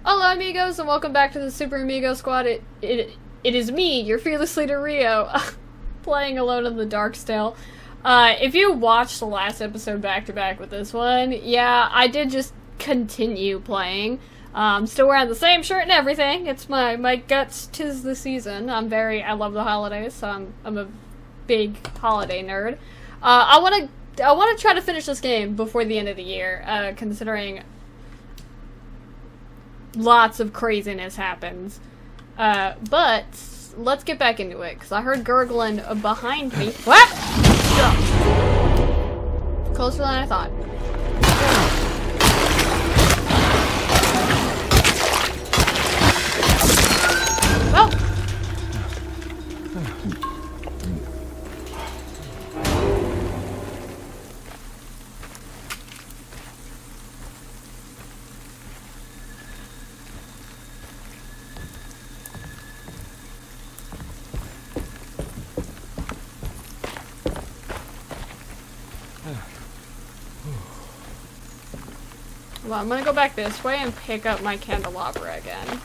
Hola amigos and welcome back to the Super Amigo Squad. It is me, your fearless leader Rio, playing Alone in the Dark still. If you watched the last episode back to back with this one, yeah, I did just continue playing. Still wearing the same shirt and everything. It's my guts, 'tis the season. I love the holidays, so I'm a big holiday nerd. I wanna try to finish this game before the end of the year, considering lots of craziness happens. But let's get back into it, because I heard gurgling behind me. What? Closer than I thought. Well. Well, I'm gonna go back this way and pick up my candelabra again.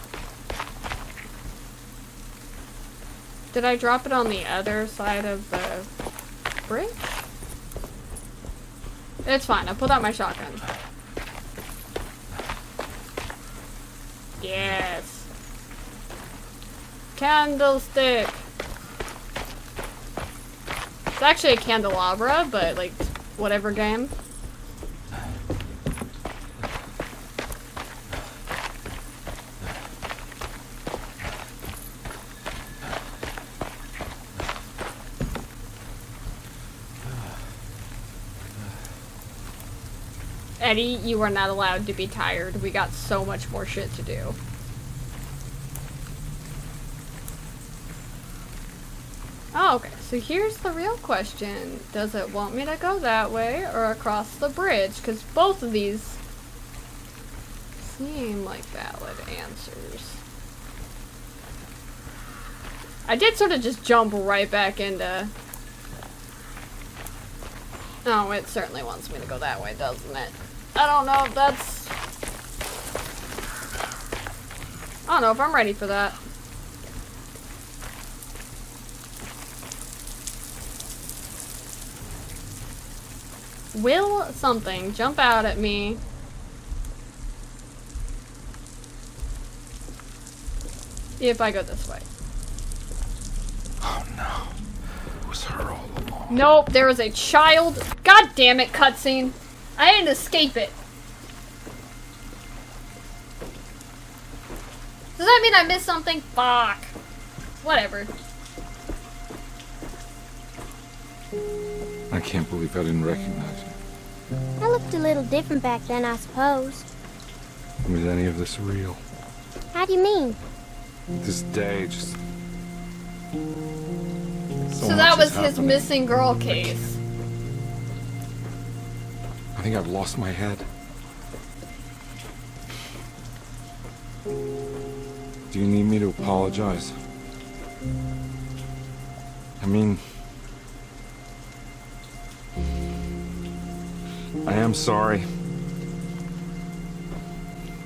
Did I drop it on the other side of the bridge? It's fine, I pulled out my shotgun. Yes. Candlestick! It's actually a candelabra, but like, whatever game. Eddie, you are not allowed to be tired. We got so much more shit to do. Oh, okay. So here's the real question. Does it want me to go that way or across the bridge? Because both of these seem like valid answers. I did sort of just jump right back into... Oh, it certainly wants me to go that way, doesn't it? I don't know if that's... I don't know if I'm ready for that. Will something jump out at me? If I go this way. Oh no. It was her all along. Nope, there was a child. God damn it, cutscene. I didn't escape it. Does that mean I missed something? Fuck. Whatever. I can't believe I didn't recognize you. I looked a little different back then, I suppose. Was any of this real? How do you mean? This day just... So that was his missing girl case. I think I've lost my head. Do you need me to apologize? I mean... I am sorry.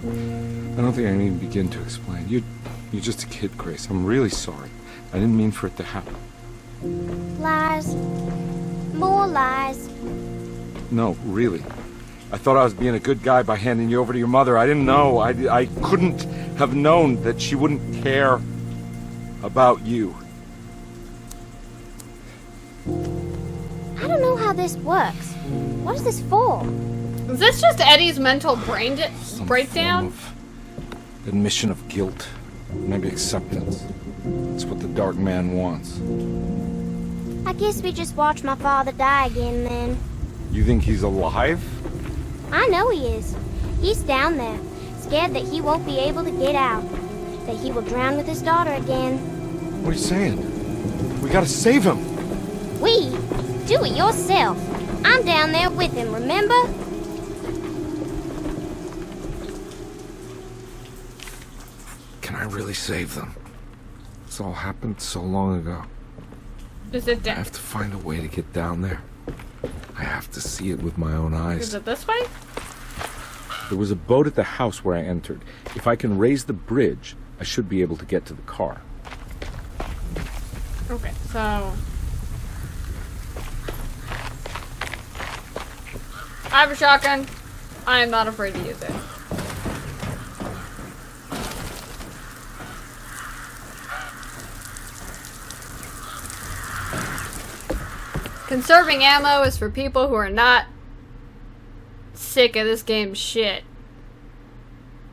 I don't think I need to begin to explain. You're just a kid, Grace. I'm really sorry. I didn't mean for it to happen. Lies. More lies. No, really. I thought I was being a good guy by handing you over to your mother. I didn't know. I couldn't have known that she wouldn't care about you. I don't know how this works. What is this for? Is this just Eddie's mental brain Some breakdown? form of admission of guilt. Maybe acceptance. It's what the dark man wants. I guess we just watched my father die again then. You think he's alive? I know he is. He's down there, scared that he won't be able to get out. That he will drown with his daughter again. What are you saying? We gotta save him! We? Do it yourself. I'm down there with him, remember? Can I really save them? This all happened so long ago. Is it I have to find a way to get down there. I have to see it with my own eyes. Is it this way? There was a boat at the house where I entered. If I can raise the bridge, I should be able to get to the car. Okay, so... I have a shotgun. I am not afraid to use it. Conserving ammo is for people who are not sick of this game's shit.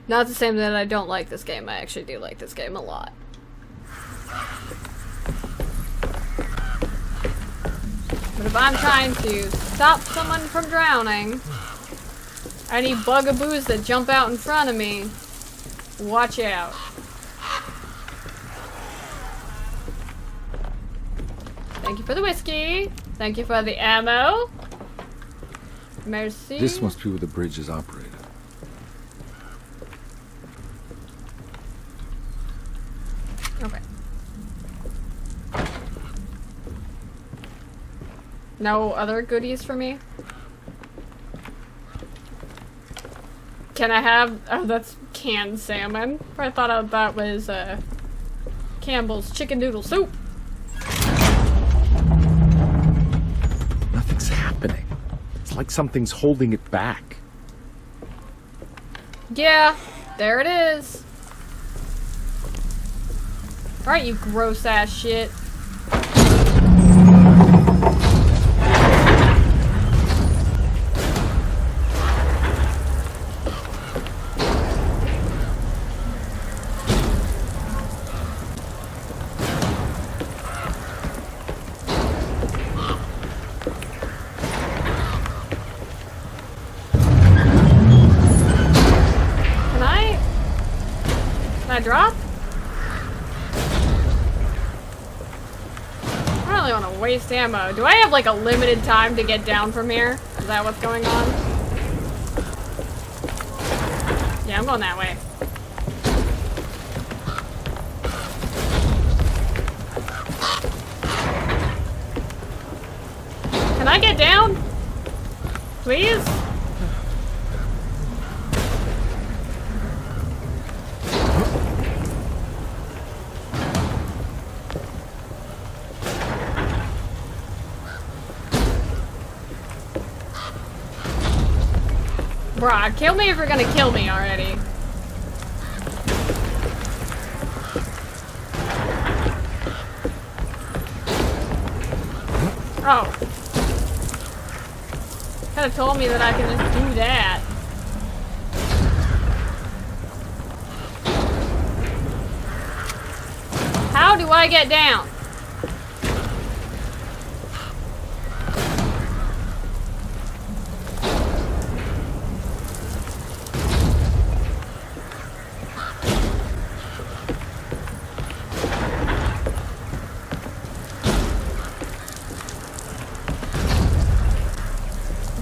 Not to say that I don't like this game. I actually do like this game a lot. But if I'm trying to stop someone from drowning, any bugaboos that jump out in front of me, watch out. Thank you for the whiskey. Thank you for the ammo. Merci. This must be where the bridge is operated. Okay. No other goodies for me? Can I have... Oh, that's canned salmon. I thought that was Campbell's chicken noodle soup. Nothing's happening. It's like something's holding it back. Yeah, there it is. Alright, you gross ass shit. Can I drop? I don't really want to waste ammo. Do I have like a limited time to get down from here? Is that what's going on? Yeah, I'm going that way. Can I get down? Please? Bruh, kill me if you're gonna kill me already. Oh. Could've told me that I can just do that. How do I get down?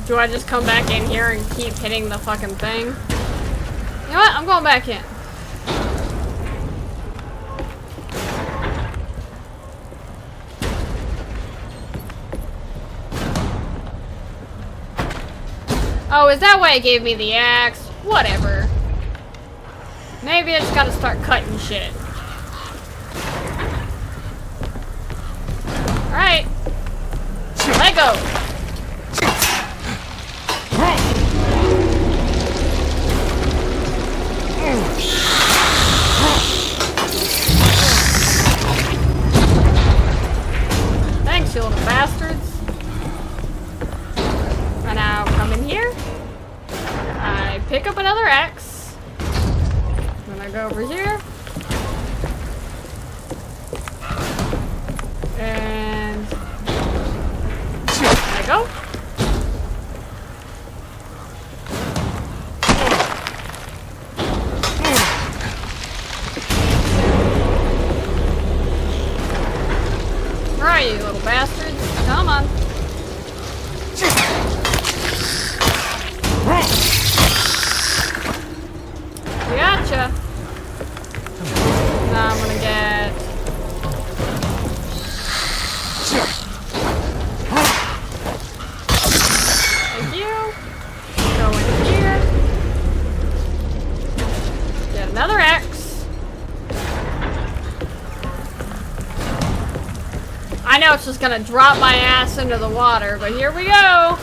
Do I just come back in here and keep hitting the fucking thing? You know what? I'm going back in. Oh, is that why it gave me the axe? Whatever. Maybe I just gotta start cutting shit. Alright. Let go. Thanks, you little bastards. And now come in here. I pick up another axe. Then I go over here. And I go. Where are you, little bastards? Come on. Gotcha. Now I'm gonna get... Thank you. Go in here. another X. I know it's just gonna drop my ass into the water, but here we go.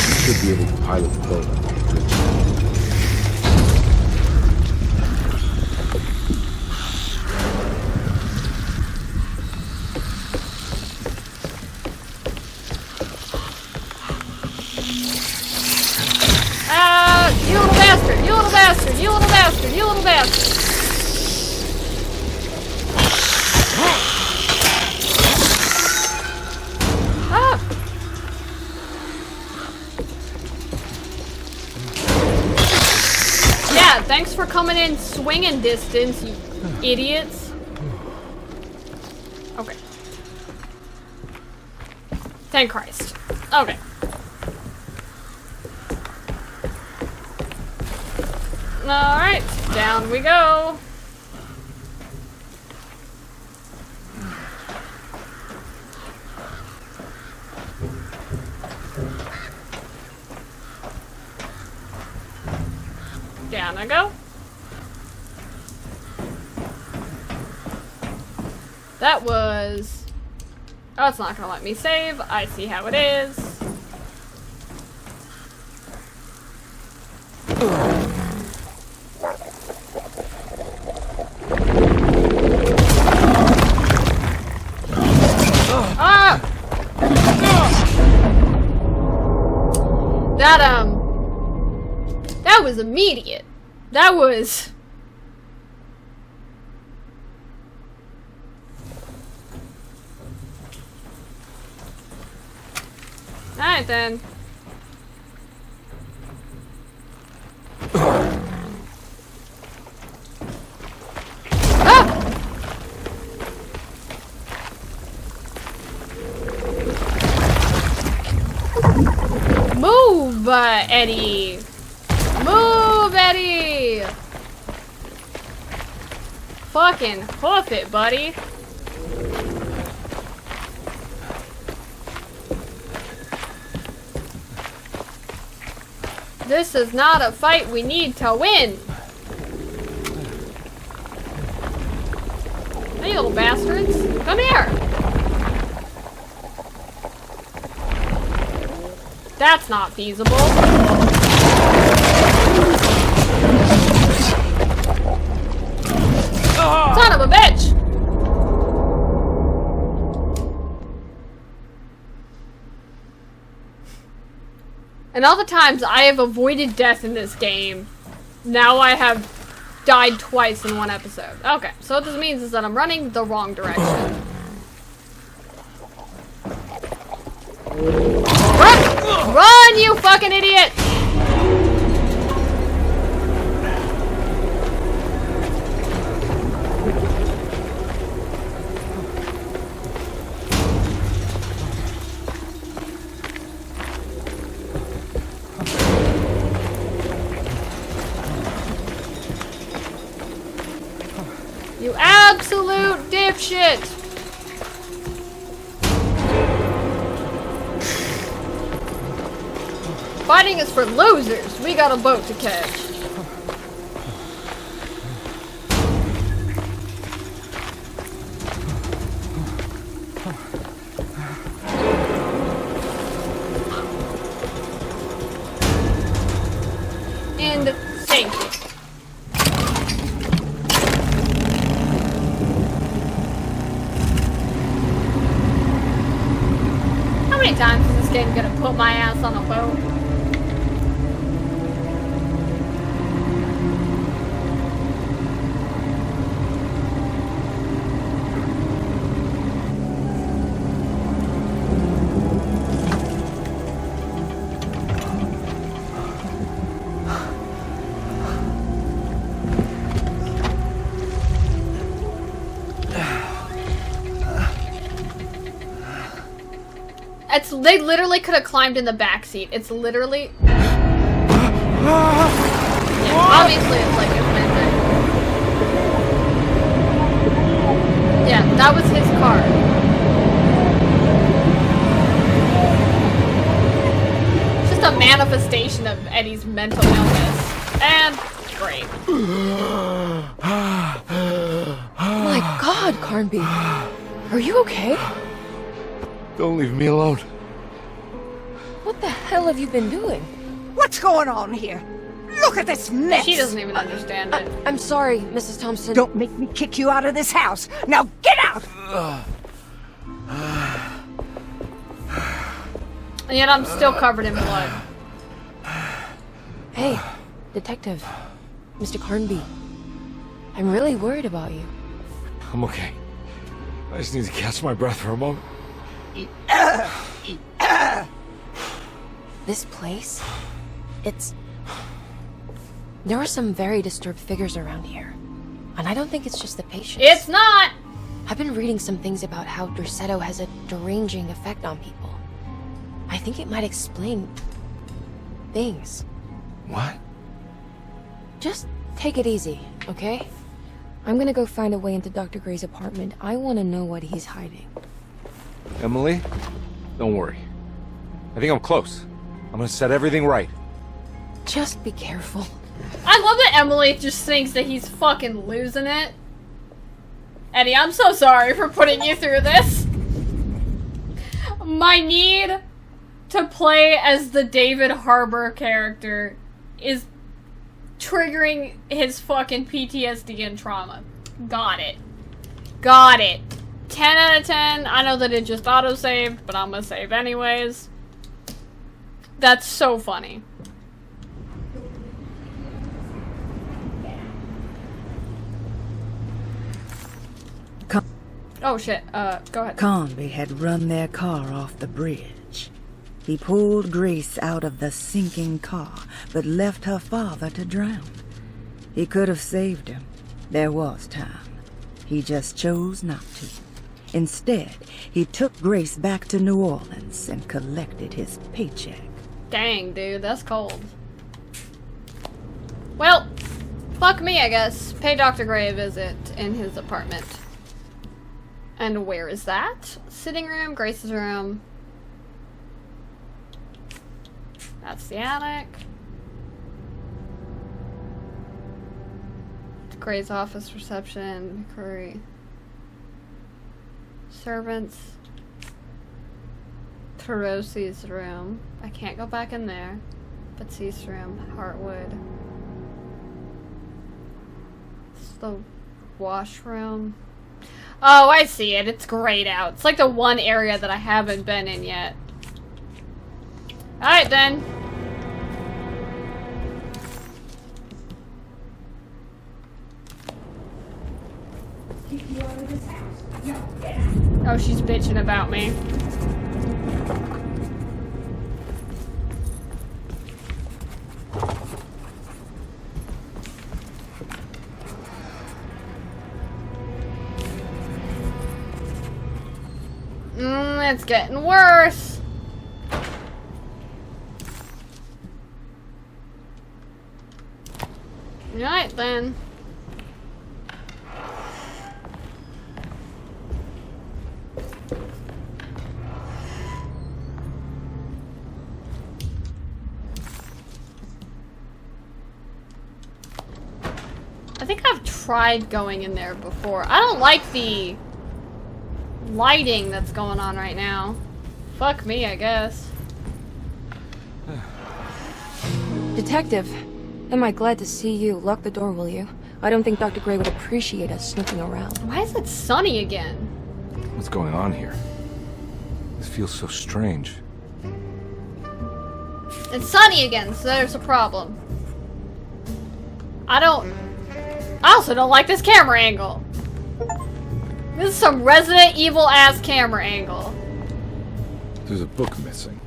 You should be able to pilot the boat. You little bastard! You little bastard! You little bastard! You little bastard! Ah! Yeah, thanks for coming in swinging distance, you idiots. Okay. Thank Christ. Okay. Alright, down we go. Down I go. That was... Oh, it's not gonna let me save. I see how it is. Ah! That was immediate. That was... Alright then. Ah! Move, Eddie! Move, Eddie! Fucking hoof it, buddy. This is not a fight we need to win. Hey, you little bastards. Come here. That's not feasible. Son of a bitch! And all the times I have avoided death in this game, now I have died twice in one episode. Okay, so what this means is that I'm running the wrong direction. Run! Run, you fucking idiot! You absolute dipshit! Fighting is for losers. We got a boat to catch. And thank you. How many times is this game gonna put my ass on a boat? They literally could have climbed in the back seat. It's literally... Yeah, obviously it's like a thing. That was his card. It's just a manifestation of Eddie's mental illness. And great. My God, Carnby. Are you okay? Don't leave me alone. What the hell have you been doing? What's going on here? Look at this mess! She doesn't even understand it. I'm sorry, Mrs. Thompson. Don't make me kick you out of this house! Now get out! And yet I'm still covered in blood. Hey, Detective. Mr. Carnby. I'm really worried about you. I'm okay. I just need to catch my breath for a moment. This place? There are some very disturbed figures around here. And I don't think it's just the patients. It's not! I've been reading some things about how Derceto has a deranging effect on people. I think it might explain things. What? Just take it easy, okay? I'm gonna go find a way into Dr. Gray's apartment. I want to know what he's hiding. Emily, don't worry. I think I'm close. I'm gonna set everything right. Just be careful. I love that Emily just thinks that he's fucking losing it. Eddie, I'm so sorry for putting you through this. My need to play as the David Harbour character is triggering his fucking PTSD and trauma. Got it. Got it. 10 out of 10. I know that it just auto-saved, but I'm gonna save anyways. That's so funny. Oh shit, go ahead. Carnby had run their car off the bridge. He pulled Grace out of the sinking car, but left her father to drown. He could have saved him. There was time. He just chose not to. Instead, he took Grace back to New Orleans and collected his paycheck. Dang, dude, that's cold. Well, fuck me, I guess. Pay Dr. Gray a visit in his apartment. And where is that? Sitting room, Grace's room. That's the attic. Gray's office, reception, curry. Servants. Tarosi's room. I can't go back in there. Batiste room, Heartwood. It's the washroom. Oh, I see it. It's grayed out. It's like the one area that I haven't been in yet. Alright then. Oh, she's bitching about me. It's getting worse. Alright then. I think I've tried going in there before. I don't like the lighting that's going on right now. Fuck me, I guess. Detective, am I glad to see you. Lock the door, will you? I don't think Dr. Gray would appreciate us snooping around. Why is it sunny again? What's going on here? This feels so strange. It's sunny again, so there's a problem. I also don't like this camera angle. This is some Resident Evil ass camera angle. There's a book missing.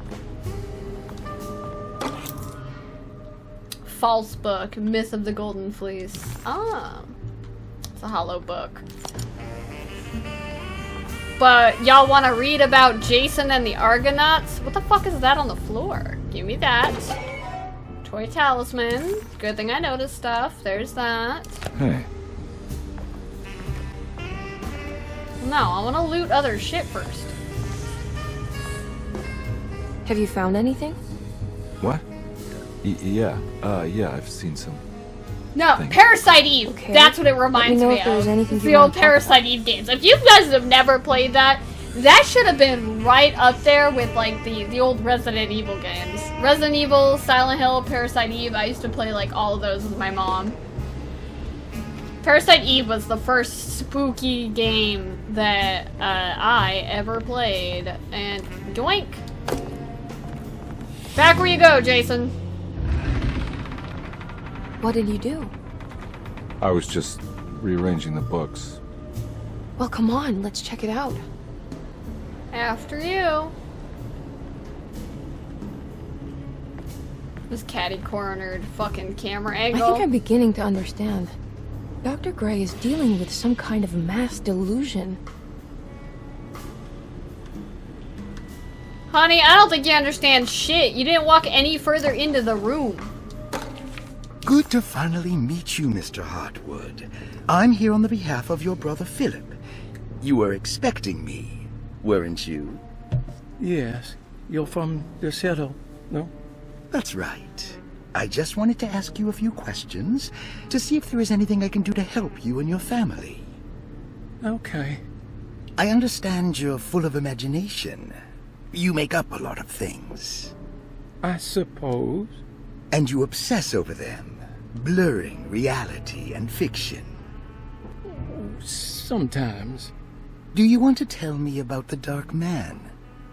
False book, Myth of the Golden Fleece. Ah, it's a hollow book. But y'all want to read about Jason and the Argonauts? What the fuck is that on the floor? Give me that. Toy talisman. Good thing I noticed stuff. There's that. Hey. No, I want to loot other shit first. Have you found anything? What? Yeah, I've seen some. No, Thanks. Parasite Eve. Okay. That's what it reminds know me if there's of. anything It's you the old wanna talk Parasite Eve games. If you guys have never played that, that should have been right up there with like the old Resident Evil games. Resident Evil, Silent Hill, Parasite Eve. I used to play like all of those with my mom. Parasite Eve was the first spooky game that I ever played. And doink. Back where you go, Jason. What did you do? I was just rearranging the books. Well, come on, let's check it out. After you. This catty-cornered fucking camera I angle. think I'm beginning to understand. Dr. Gray is dealing with some kind of mass delusion. Honey, I don't think you understand shit. You didn't walk any further into the room. Good to finally meet you, Mr. Hartwood. I'm here on the behalf of your brother Philip. You were expecting me, weren't you? Yes. You're from the settle, no? That's right. I just wanted to ask you a few questions to see if there is anything I can do to help you and your family. Okay. I understand you're full of imagination. You make up a lot of things. I suppose. And you obsess over them, blurring reality and fiction. Sometimes. Do you want to tell me about the Dark Man?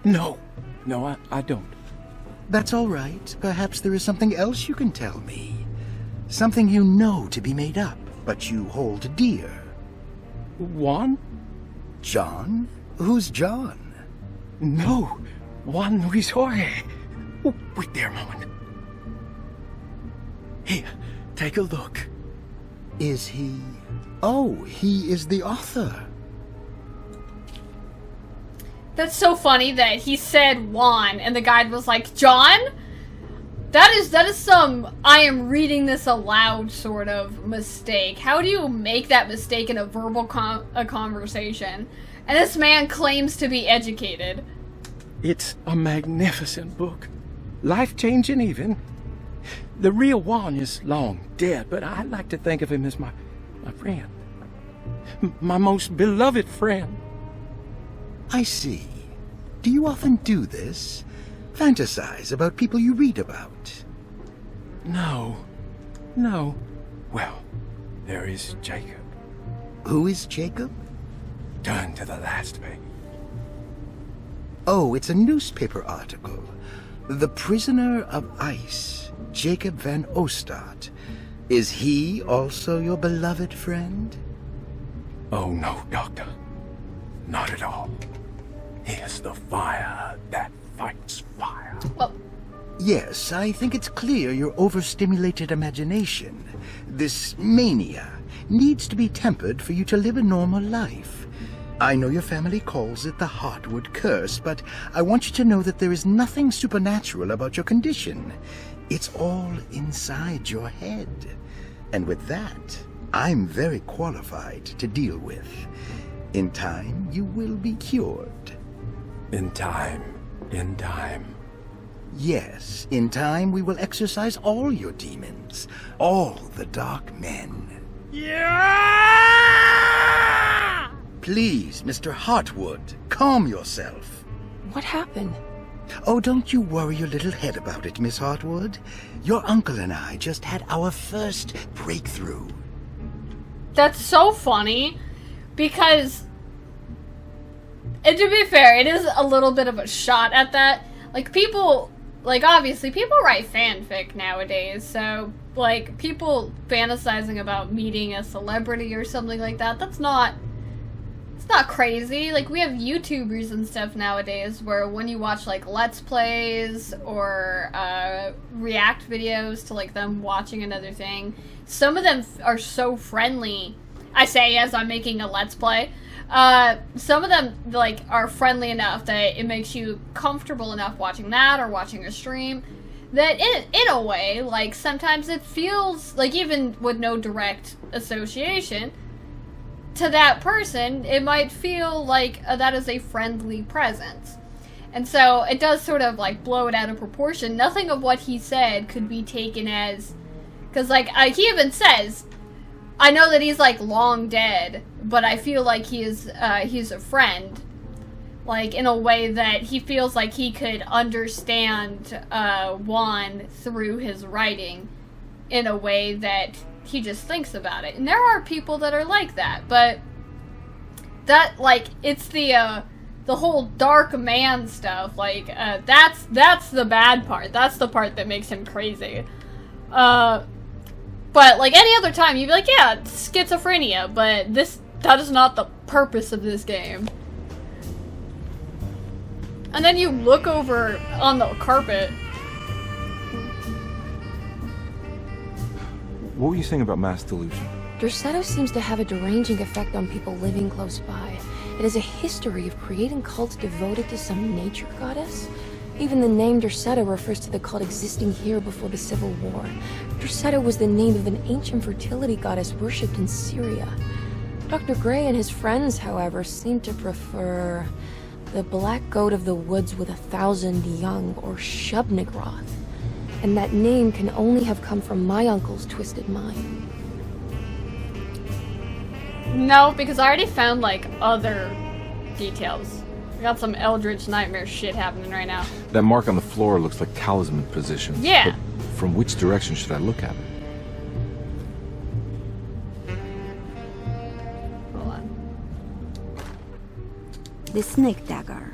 No. No, I don't. That's all right. Perhaps there is something else you can tell me. Something you know to be made up, but you hold dear. Juan? John? Who's John? No. Juan Luis Jorge. Oh, wait there a moment. Here, take a look. Is he... Oh, he is the author. That's so funny that he said Juan and the guide was like, John? That is some I am reading this aloud sort of mistake. How do you make that mistake in a verbal conversation? And this man claims to be educated. It's a magnificent book. Life-changing even. The real Juan is long dead, but I like to think of him as my friend. My most beloved friend. I see. Do you often do this? Fantasize about people you read about? No. Well, there is Jacob. Who is Jacob? Turn to the last page. Oh, it's a newspaper article. The Prisoner of Ice, Jacob van Ostad. Is he also your beloved friend? Oh, no, Doctor. Not at all. He is the fire that fights fire. Well, Yes, I think it's clear your overstimulated imagination, this mania, needs to be tempered for you to live a normal life. I know your family calls it the Hartwood curse, but I want you to know that there is nothing supernatural about your condition. It's all inside your head. And with that, I'm very qualified to deal with. In time, you will be cured. In time. Yes, in time we will exorcise all your demons, all the dark men. yeah! Please, Mr. Hartwood, calm yourself. What happened? Oh, don't you worry your little head about it, Miss Hartwood. Your uncle and I just had our first breakthrough. That's so funny because, and to be fair, it is a little bit of a shot at that. Like, people, like, obviously, people write fanfic nowadays, so, like, people fantasizing about meeting a celebrity or something like that, it's not crazy. Like, we have YouTubers and stuff nowadays where when you watch, like, Let's Plays or react videos to, like, them watching another thing, some of them are so friendly. I say as I'm making a Let's Play. Some of them, like, are friendly enough that it makes you comfortable enough watching that or watching a stream that in a way, like, sometimes it feels like, even with no direct association, to that person, it might feel like that is a friendly presence. And so it does sort of like blow it out of proportion. Nothing of what he said could be taken as, because like he even says, I know that he's like long dead, but I feel like he's a friend, like in a way that he feels like he could understand Juan through his writing in a way that he just thinks about it. And there are people that are like that, but that, like, it's the whole dark man stuff, like, that's the bad part. That's the part that makes him crazy. But, like, any other time, you'd be like, yeah, schizophrenia, but that is not the purpose of this game. And then you look over on the carpet. What were you saying about mass delusion? Derceto seems to have a deranging effect on people living close by. It has a history of creating cults devoted to some nature goddess. Even the name Derceto refers to the cult existing here before the Civil War. Derceto was the name of an ancient fertility goddess worshipped in Syria. Dr. Gray and his friends, however, seem to prefer the black goat of the woods with 1,000 young, or Shub-Nigroth. And that name can only have come from my uncle's twisted mind. No, because I already found, like, other details. I got some Eldritch Nightmare shit happening right now. That mark on the floor looks like talisman positions. Yeah. But from which direction should I look at it? Hold on. The Snake Dagger,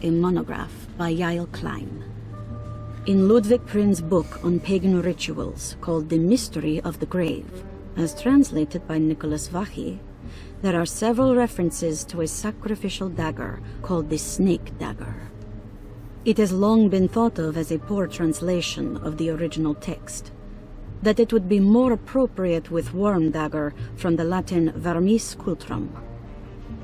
a monograph by Yael Klein. In Ludwig Prin's book on pagan rituals called The Mystery of the Grave, as translated by Nicholas Vachy, there are several references to a sacrificial dagger called the Snake Dagger. It has long been thought of as a poor translation of the original text, that it would be more appropriate with Worm Dagger from the Latin vermis cultrum.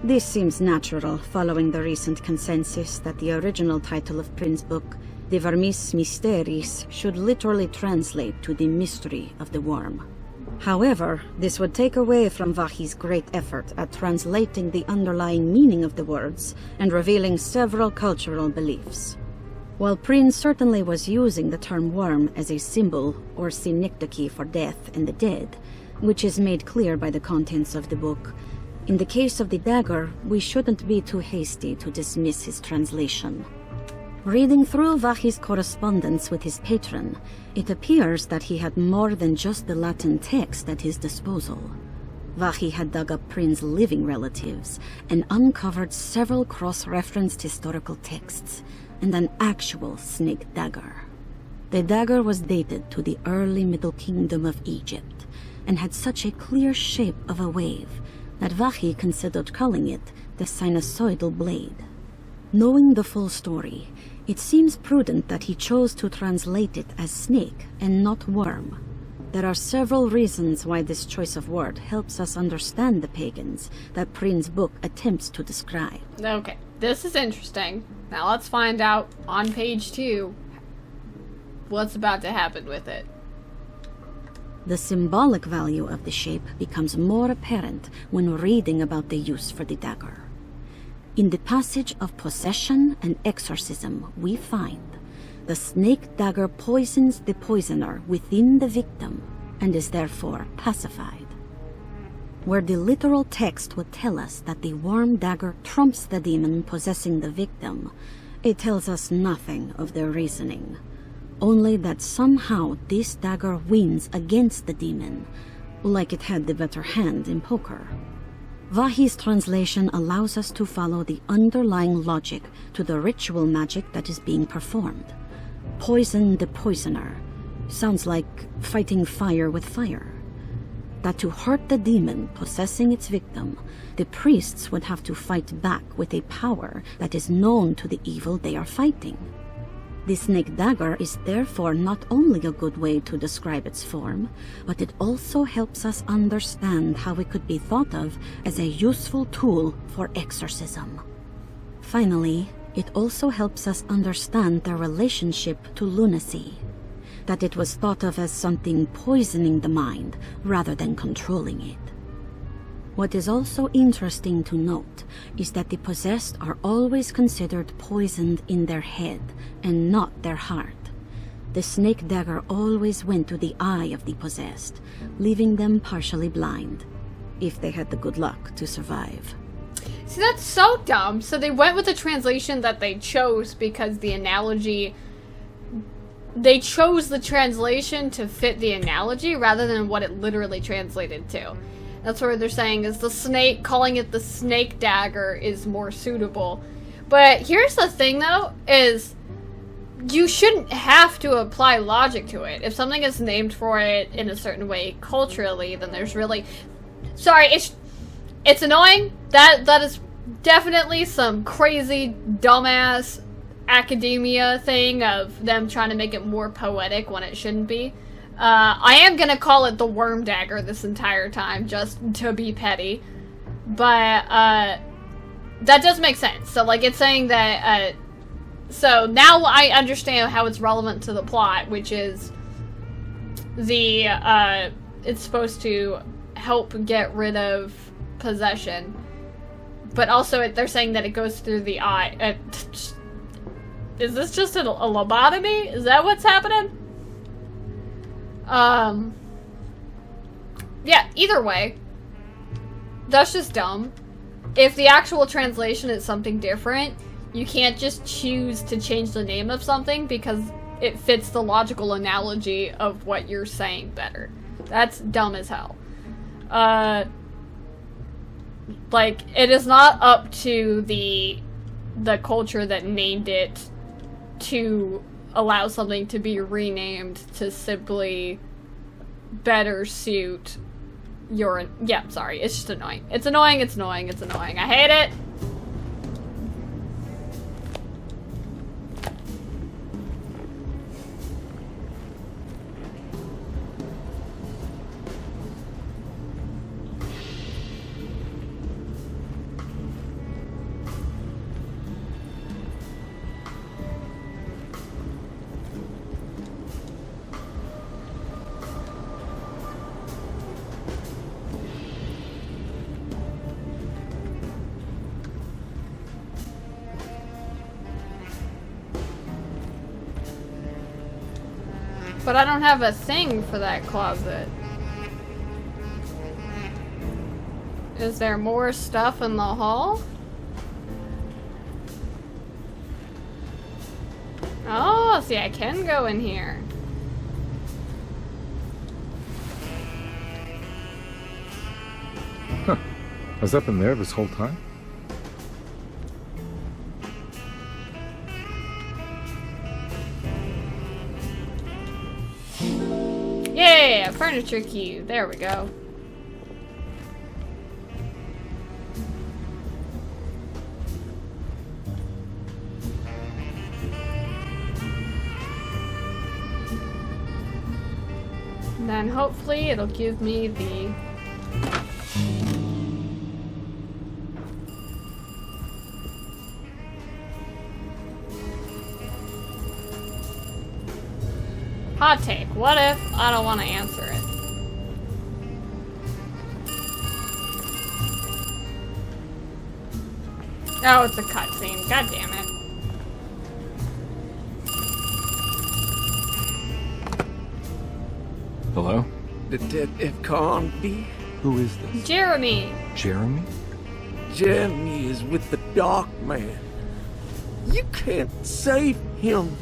This seems natural following the recent consensus that the original title of Prin's book, De Vermis Mysteris, should literally translate to the mystery of the worm. However, this would take away from Vachy's great effort at translating the underlying meaning of the words and revealing several cultural beliefs. While Prin certainly was using the term worm as a symbol or synecdoche for death and the dead, which is made clear by the contents of the book, in the case of the dagger, we shouldn't be too hasty to dismiss his translation. Reading through Vachy's correspondence with his patron, it appears that he had more than just the Latin text at his disposal. Vachy had dug up Prin's living relatives and uncovered several cross-referenced historical texts and an actual snake dagger. The dagger was dated to the early Middle Kingdom of Egypt and had such a clear shape of a wave that Vachy considered calling it the sinusoidal blade. Knowing the full story, it seems prudent that he chose to translate it as snake and not worm. There are several reasons why this choice of word helps us understand the pagans that Prin's book attempts to describe. Okay, this is interesting. Now let's find out on page 2 what's about to happen with it. The symbolic value of the shape becomes more apparent when reading about the use for the dagger. In the passage of possession and exorcism, we find the snake dagger poisons the poisoner within the victim and is therefore pacified. Where the literal text would tell us that the worm dagger trumps the demon possessing the victim, it tells us nothing of their reasoning, only that somehow this dagger wins against the demon, like it had the better hand in poker. Vachy's translation allows us to follow the underlying logic to the ritual magic that is being performed. Poison the poisoner sounds like fighting fire with fire. That to hurt the demon possessing its victim, the priests would have to fight back with a power that is known to the evil they are fighting. The snake dagger is therefore not only a good way to describe its form, but it also helps us understand how it could be thought of as a useful tool for exorcism. Finally, it also helps us understand the relationship to lunacy, that it was thought of as something poisoning the mind rather than controlling it. What is also interesting to note is that the possessed are always considered poisoned in their head and not their heart. The snake dagger always went to the eye of the possessed, leaving them partially blind, if they had the good luck to survive. See, that's so dumb. So they went with the translation that they chose because the analogy... They chose the translation to fit the analogy rather than what it literally translated to. That's what they're saying is the snake, calling it the snake dagger is more suitable. But here's the thing though, is you shouldn't have to apply logic to it. If something is named for it in a certain way culturally, then there's really... Sorry, it's annoying. That is definitely some crazy, dumbass academia thing of them trying to make it more poetic when it shouldn't be. I am gonna call it the worm dagger this entire time, just to be petty. But, that does make sense. So, like, it's saying that, so now I understand how it's relevant to the plot, which is the, it's supposed to help get rid of possession. But also, they're saying that it goes through the eye. Is this just a lobotomy? Is that what's happening? Yeah, either way. That's just dumb. If the actual translation is something different, you can't just choose to change the name of something because it fits the logical analogy of what you're saying better. That's dumb as hell. Like, it is not up to the culture that named it to allow something to be renamed to simply better suit your... Yeah, sorry, it's just annoying. It's annoying, it's annoying, it's annoying. I hate it! But I don't have a thing for that closet. Is there more stuff in the hall? Oh, see, I can go in here. Huh. Has that been there this whole time? Yeah, furniture key. There we go. And then hopefully it'll give me the... Hot take. What if I don't want to answer it? Oh, it's a cutscene. God damn it. Hello? Detective Carnby? Who is this? Jeremy. Jeremy? Jeremy is with the Dark Man. You can't save him.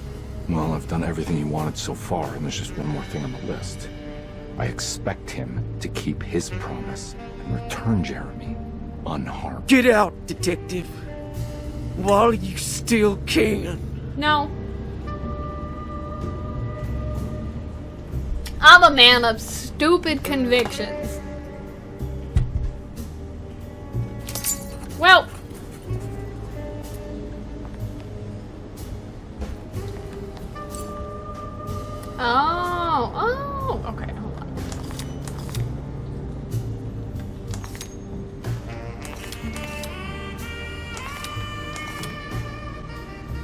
Well, I've done everything he wanted so far, and there's just one more thing on the list. I expect him to keep his promise and return Jeremy unharmed. Get out, Detective. While you still can. No. I'm a man of stupid convictions. Well. Oh, okay, hold on.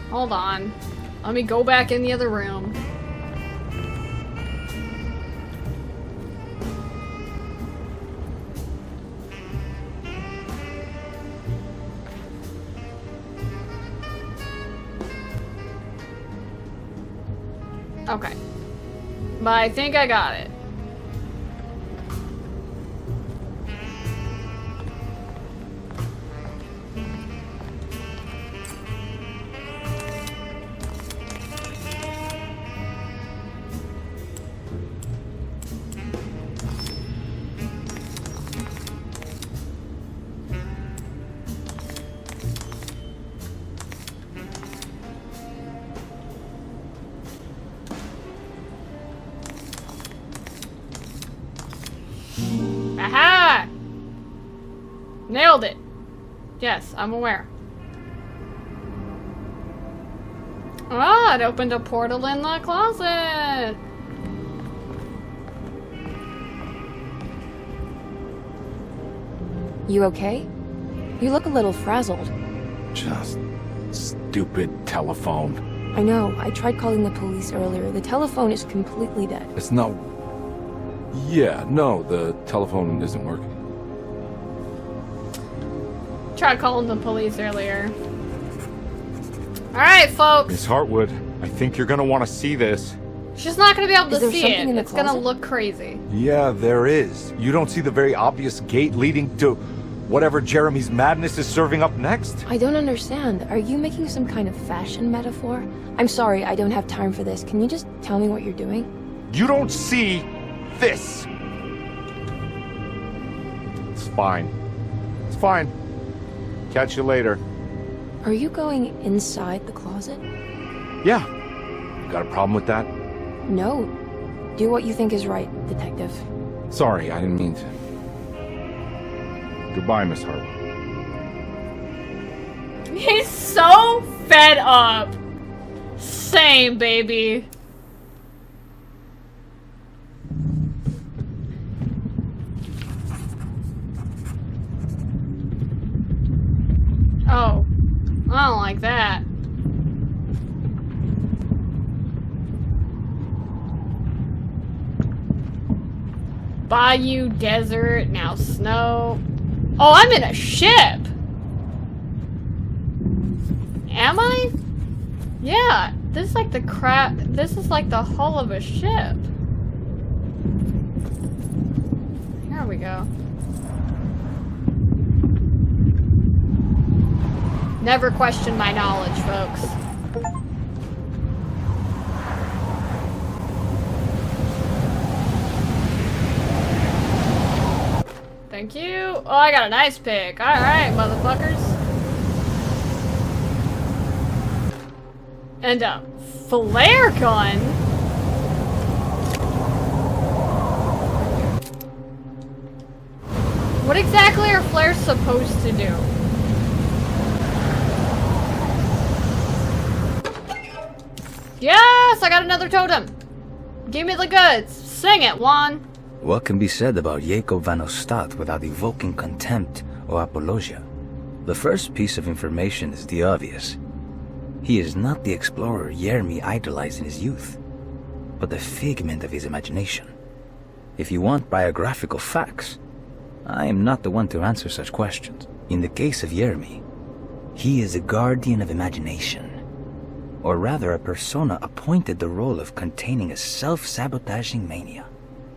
Hold on. Let me go back in the other room. Okay. But I think I got it. Aha! Nailed it. Yes, I'm aware. Ah, it opened a portal in the closet. You okay? You look a little frazzled. Just stupid telephone. I know. I tried calling the police earlier. The telephone is completely dead. It's not... Yeah, no, the telephone isn't working. Tried calling the police earlier. Alright, folks. Miss Hartwood, I think you're gonna want to see this. She's not gonna be able Is to there see something it. in the It's gonna closet? look crazy. Yeah, there is. You don't see the very obvious gate leading to whatever Jeremy's madness is serving up next? I don't understand. Are you making some kind of fashion metaphor? I'm sorry, I don't have time for this. Can you just tell me what you're doing? You don't see this. It's fine. It's fine. Catch you later. Are you going inside the closet? Yeah. Got a problem with that? No. Do what you think is right, detective. Sorry, I didn't mean to. Goodbye, Miss Hartwood. He's so fed up. Same, baby. Oh. I don't like that. Bayou, desert, now snow. Oh, I'm in a ship! Am I? Yeah, this is like the this is like the hull of a ship. Here we go. Never question my knowledge, folks. Thank you. Oh, I got a nice pick. Alright, motherfuckers. And a flare gun? What exactly are flares supposed to do? Yes! I got another totem! Give me the goods! Sing it, Juan! What can be said about Jacob van Ostad without evoking contempt or apologia? The first piece of information is the obvious. He is not the explorer Jeremy idolized in his youth, but the figment of his imagination. If you want biographical facts, I am not the one to answer such questions. In the case of Jeremy, he is a guardian of imagination, or rather a persona appointed the role of containing a self-sabotaging mania.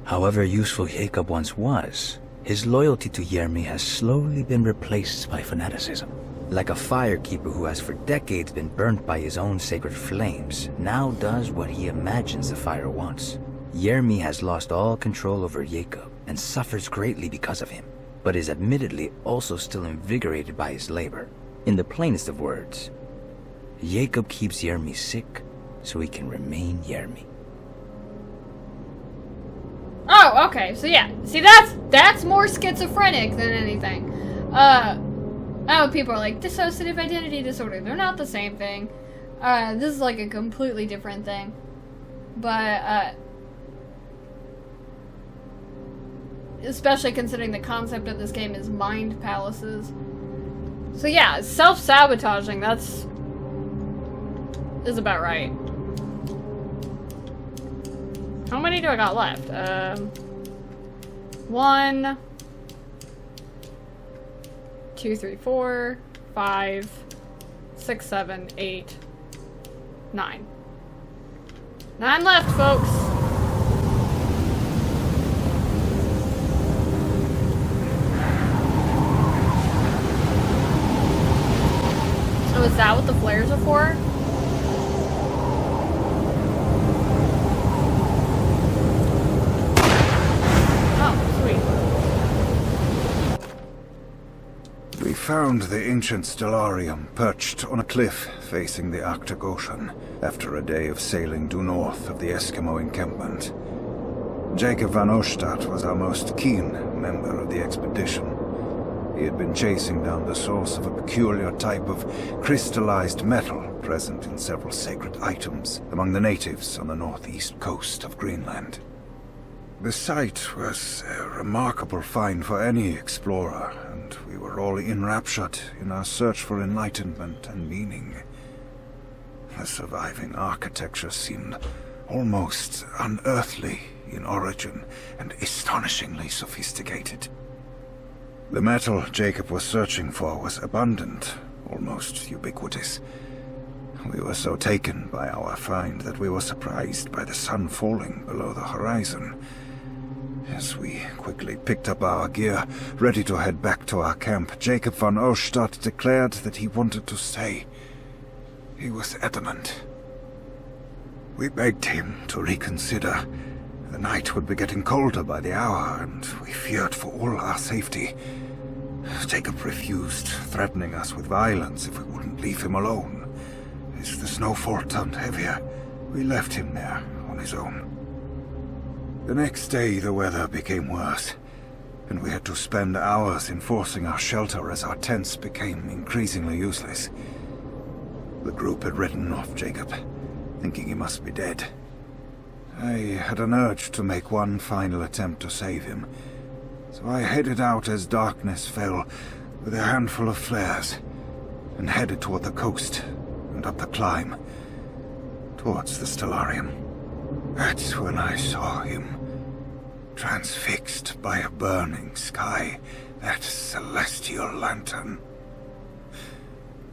However useful Jacob once was, his loyalty to Jeremy has slowly been replaced by fanaticism. Like a firekeeper who has for decades been burnt by his own sacred flames, now does what he imagines the fire wants. Jeremy has lost all control over Jacob and suffers greatly because of him, but is admittedly also still invigorated by his labor. In the plainest of words, Jacob keeps Jeremy sick so he can remain Jeremy. Oh, okay. So yeah. See, that's more schizophrenic than anything. Oh, people are like, dissociative identity disorder. They're not the same thing. This is like a completely different thing. But, especially considering the concept of this game is mind palaces. So yeah, self-sabotaging, is about right. How many do I got left? 1, 2, 3, 4, 5, 6, 7, 8, 9. 9 left, folks. So is that what the flares are for? We found the ancient stellarium perched on a cliff facing the Arctic Ocean after a day of sailing due north of the Eskimo encampment. Jacob van Oostad was our most keen member of the expedition. He had been chasing down the source of a peculiar type of crystallized metal present in several sacred items among the natives on the northeast coast of Greenland. The site was a remarkable find for any explorer, and we were all enraptured in our search for enlightenment and meaning. The surviving architecture seemed almost unearthly in origin and astonishingly sophisticated. The metal Jacob was searching for was abundant, almost ubiquitous. We were so taken by our find that we were surprised by the sun falling below the horizon. As we quickly picked up our gear, ready to head back to our camp, Jacob van Oostad declared that he wanted to stay. He was adamant. We begged him to reconsider. The night would be getting colder by the hour, and we feared for all our safety. Jacob refused, threatening us with violence if we wouldn't leave him alone. As the snowfall turned heavier, we left him there on his own. The next day, the weather became worse, and we had to spend hours enforcing our shelter as our tents became increasingly useless. The group had written off Jacob, thinking he must be dead. I had an urge to make one final attempt to save him, so I headed out as darkness fell with a handful of flares, and headed toward the coast and up the climb, towards the stellarium. That's when I saw him, transfixed by a burning sky, that celestial lantern.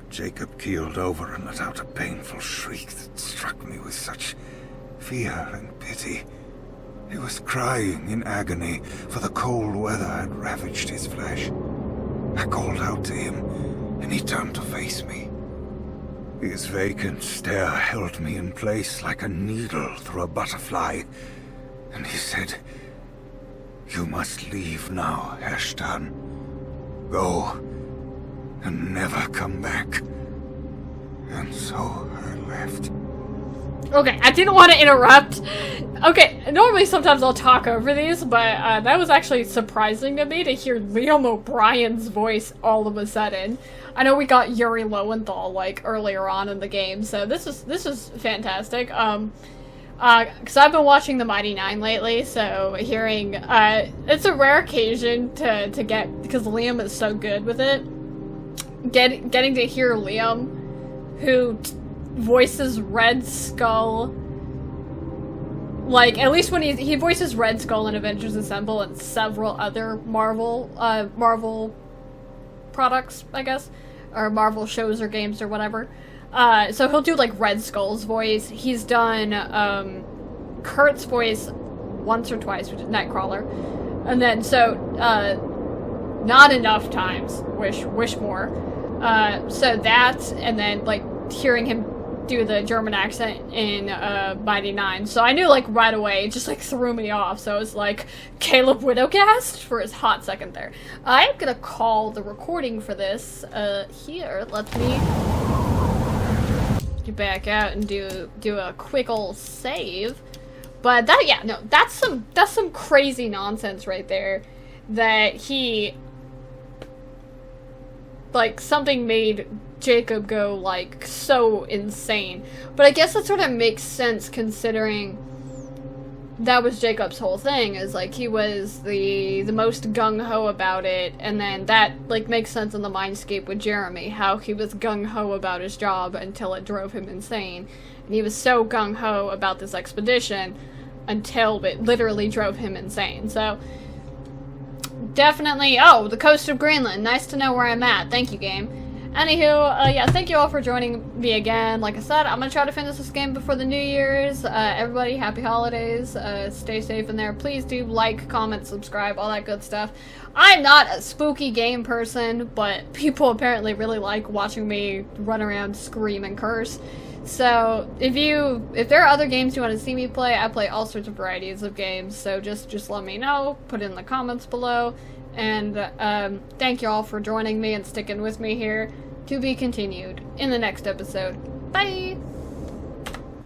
Jacob keeled over and let out a painful shriek that struck me with such fear and pity. He was crying in agony, for the cold weather had ravaged his flesh. I called out to him, and he turned to face me. His vacant stare held me in place like a needle through a butterfly, and he said, "You must leave now, Ashton. Go, and never come back." And so I left. Okay, I didn't want to interrupt. Okay, normally sometimes I'll talk over these, but that was actually surprising to me to hear Liam O'Brien's voice all of a sudden. I know we got Yuri Lowenthal like earlier on in the game, so this is fantastic. Because I've been watching The Mighty Nine lately, so hearing it's a rare occasion to get, because Liam is so good with it. Getting to hear Liam, who voices Red Skull, like, at least when he voices Red Skull in Avengers Assemble and several other Marvel products, I guess, or Marvel shows or games or whatever. So he'll do, like, Red Skull's voice. He's done Kurt's voice once or twice, which is Nightcrawler. And then, so, not enough times. Wish more. So that, and then, like, hearing him do the German accent in Mighty Nine. So I knew, like, right away, it just, like, threw me off. So it was like, Caleb Widowcast for his hot second there. I'm gonna call the recording for this here. Let me get back out and do a quick old save. But that, yeah, no, that's some crazy nonsense right there. That he, like, something made Jacob go, like, so insane. But I guess that sort of makes sense considering that was Jacob's whole thing, is, like, he was the most gung-ho about it, and then that, like, makes sense in the Mindscape with Jeremy, how he was gung-ho about his job until it drove him insane. And he was so gung-ho about this expedition until it literally drove him insane. So, definitely, oh, the coast of Greenland, nice to know where I'm at, thank you, game. Anywho, yeah, thank you all for joining me again. Like I said, I'm gonna try to finish this game before the New Year's. Everybody, happy holidays. Stay safe in there. Please do like, comment, subscribe, all that good stuff. I'm not a spooky game person, but people apparently really like watching me run around, scream, and curse. So, if there are other games you want to see me play, I play all sorts of varieties of games, so just let me know, put it in the comments below, and thank you all for joining me and sticking with me here. To be continued in the next episode. Bye!